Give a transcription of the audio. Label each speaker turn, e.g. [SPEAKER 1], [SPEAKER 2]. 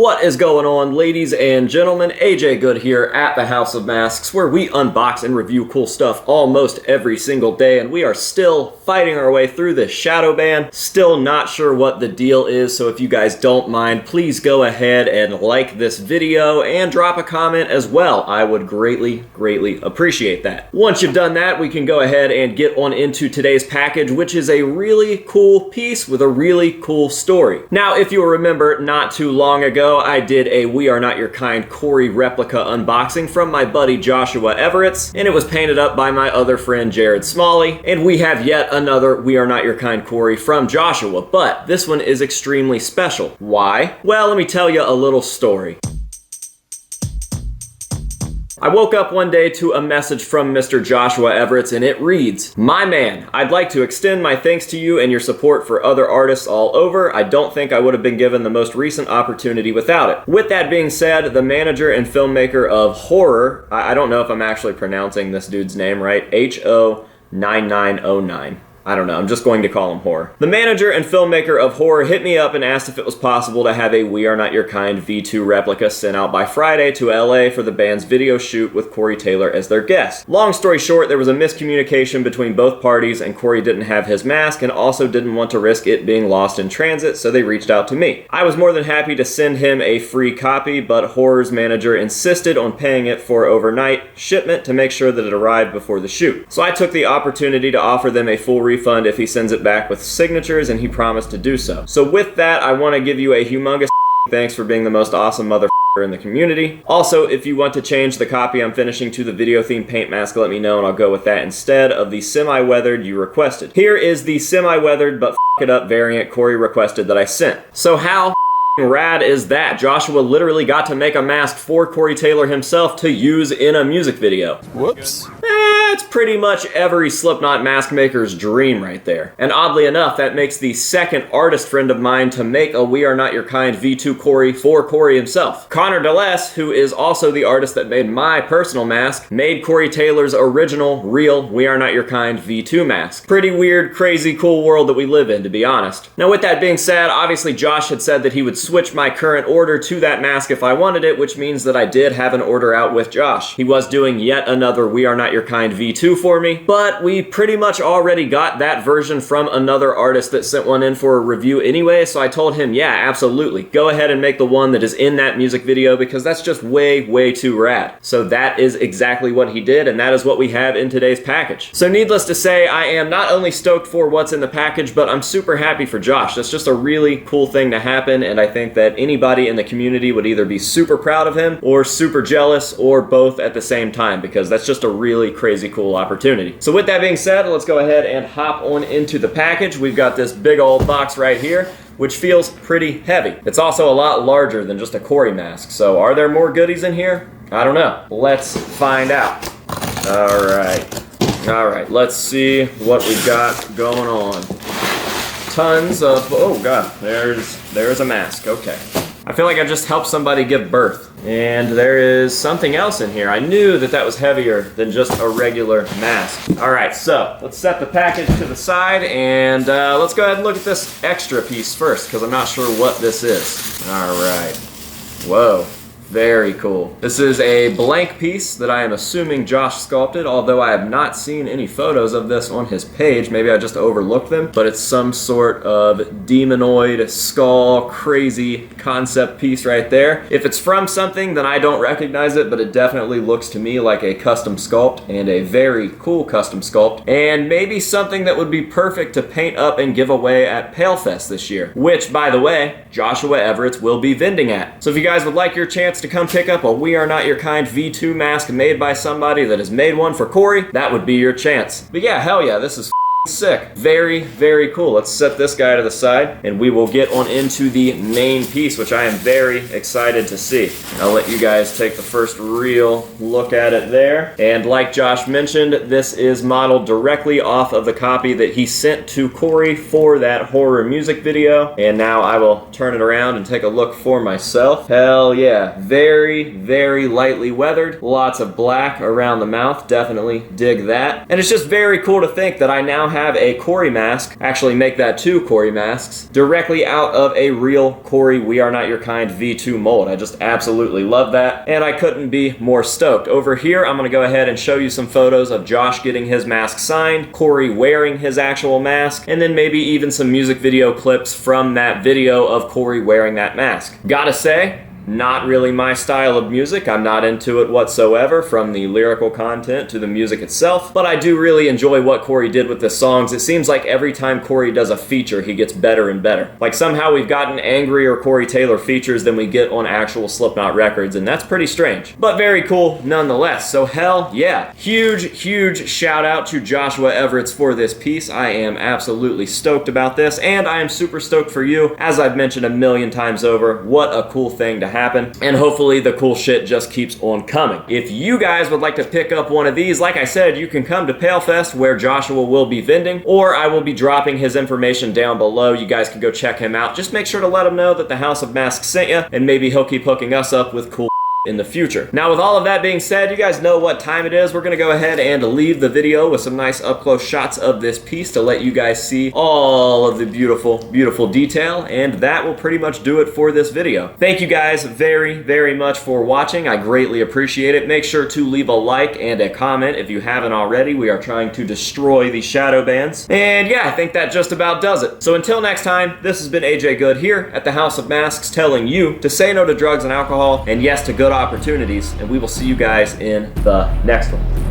[SPEAKER 1] What is going on, ladies and gentlemen? AJ Good here at the House of Masks, where we unbox and review cool stuff almost every single day, and we are still fighting our way through this shadow ban. Still not sure what the deal is, so if you guys don't mind, please go ahead and like this video and drop a comment as well. I would greatly appreciate that. Once you've done that, we can go ahead and get on into today's package, which is a really cool piece with a really cool story. Now, if you'll remember, not too long ago, I did a We Are Not Your Kind Corey replica unboxing from my buddy Joshua Everett's, and it was painted up by my other friend Jared Smalley, and we have yet another We Are Not Your Kind Corey from Joshua, but this one is extremely special. Why? Well, let me tell you a little story. I woke up one day to a message from Mr. Joshua Everett's, and it reads, "My man, I'd like to extend my thanks to you and your support for other artists all over. I don't think I would have been given the most recent opportunity without it." With that being said, the manager and filmmaker of Horror, I don't know if I'm actually pronouncing this dude's name right, H-O-9909. I don't know, I'm just going to call him Horror. The manager and filmmaker of Horror hit me up and asked if it was possible to have a We Are Not Your Kind V2 replica sent out by Friday to LA for the band's video shoot with Corey Taylor as their guest. Long story short, there was a miscommunication between both parties, and Corey didn't have his mask and also didn't want to risk it being lost in transit, so they reached out to me. I was more than happy to send him a free copy, but Horror's manager insisted on paying it for overnight shipment to make sure that it arrived before the shoot. So I took the opportunity to offer them a full refund if he sends it back with signatures, and he promised to do so. So with that, I want to give you a humongous thanks for being the most awesome motherfucker in the community. Also, if you want to change the copy I'm finishing to the video theme paint mask, let me know and I'll go with that instead of the semi-weathered you requested. Here is the semi-weathered but it up variant Corey requested that I sent. So how rad is that? Joshua literally got to make a mask for Corey Taylor himself to use in a music video.
[SPEAKER 2] Whoops.
[SPEAKER 1] That's pretty much every Slipknot mask maker's dream right there. And oddly enough, that makes the second artist friend of mine to make a We Are Not Your Kind V2 Corey for Corey himself. Connor DeLess, who is also the artist that made my personal mask, made Corey Taylor's original, real We Are Not Your Kind V2 mask. Pretty weird, crazy, cool world that we live in, to be honest. Now with that being said, obviously Josh had said that he would switch my current order to that mask if I wanted it, which means that I did have an order out with Josh. He was doing yet another We Are Not Your Kind V2 for me, but we pretty much already got that version from another artist that sent one in for a review anyway, so I told him, yeah, absolutely, go ahead and make the one that is in that music video because that's just way too rad. So that is exactly what he did, and that is what we have in today's package. So needless to say, I am not only stoked for what's in the package, but I'm super happy for Josh. That's just a really cool thing to happen, and I think that anybody in the community would either be super proud of him or super jealous or both at the same time, because that's just a really crazy cool opportunity. So with that being said, let's go ahead and hop on into the package. We've got this big old box right here, which feels pretty heavy. It's also a lot larger than just a Corey mask. So are there more goodies in here? I don't know. Let's find out. All right, let's see what we've got going on. Tons of, oh god, there's a mask, okay. I feel like I just helped somebody give birth. And there is something else in here. I knew that that was heavier than just a regular mask. All right, so let's set the package to the side and let's go ahead and look at this extra piece first because I'm not sure what this is. All right, whoa. Very cool. This is a blank piece that I am assuming Josh sculpted, although I have not seen any photos of this on his page. Maybe I just overlooked them, but it's some sort of demonoid skull crazy concept piece right there. If it's from something, then I don't recognize it, but it definitely looks to me like a custom sculpt and a very cool custom sculpt, and maybe something that would be perfect to paint up and give away at PaleFest this year, which, by the way, Joshua Everett's will be vending at. So if you guys would like your chance to come pick up a We Are Not Your Kind V2 mask made by somebody that has made one for Corey, that would be your chance. But yeah, hell yeah, this is sick. Very cool. Let's set this guy to the side and we will get on into the main piece, which I am very excited to see. I'll let you guys take the first real look at it there. And like Josh mentioned, this is modeled directly off of the copy that he sent to Corey for that horror music video. And now I will turn it around and take a look for myself. Hell yeah. Very lightly weathered. Lots of black around the mouth. Definitely dig that. And it's just very cool to think that I now have have a Corey mask, actually make that 2 Corey masks, directly out of a real Corey We Are Not Your Kind V2 mold. I just absolutely love that, and I couldn't be more stoked. Over here, I'm gonna go ahead and show you some photos of Josh getting his mask signed, Corey wearing his actual mask, and then maybe even some music video clips from that video of Corey wearing that mask. Gotta say, not really my style of music. I'm not into it whatsoever, from the lyrical content to the music itself, but I do really enjoy what Corey did with the songs. It seems like every time Corey does a feature, he gets better and better. Like somehow we've gotten angrier Corey Taylor features than we get on actual Slipknot records, and that's pretty strange, but very cool nonetheless. So hell yeah. Huge shout out to Joshua Everetts for this piece. I am absolutely stoked about this, and I am super stoked for you. As I've mentioned a million times over, what a cool thing to happen, and hopefully the cool shit just keeps on coming. If you guys would like to pick up one of these, like I said, you can come to PaleFest where Joshua will be vending, or I will be dropping his information down below. You guys can go check him out. Just make sure to let him know that the House of Masks sent you, and maybe he'll keep hooking us up with cool in the future. Now, with all of that being said, you guys know what time it is. We're gonna go ahead and leave the video with some nice up-close shots of this piece to let you guys see all of the beautiful detail, and that will pretty much do it for this video. Thank you guys very much for watching. I greatly appreciate it. Make sure to leave a like and a comment if you haven't already. We are trying to destroy the shadow bans. And yeah, I think that just about does it. So until next time, this has been AJ Good here at the House of Masks, telling you to say no to drugs and alcohol, and yes to good opportunities, and we will see you guys in the next one.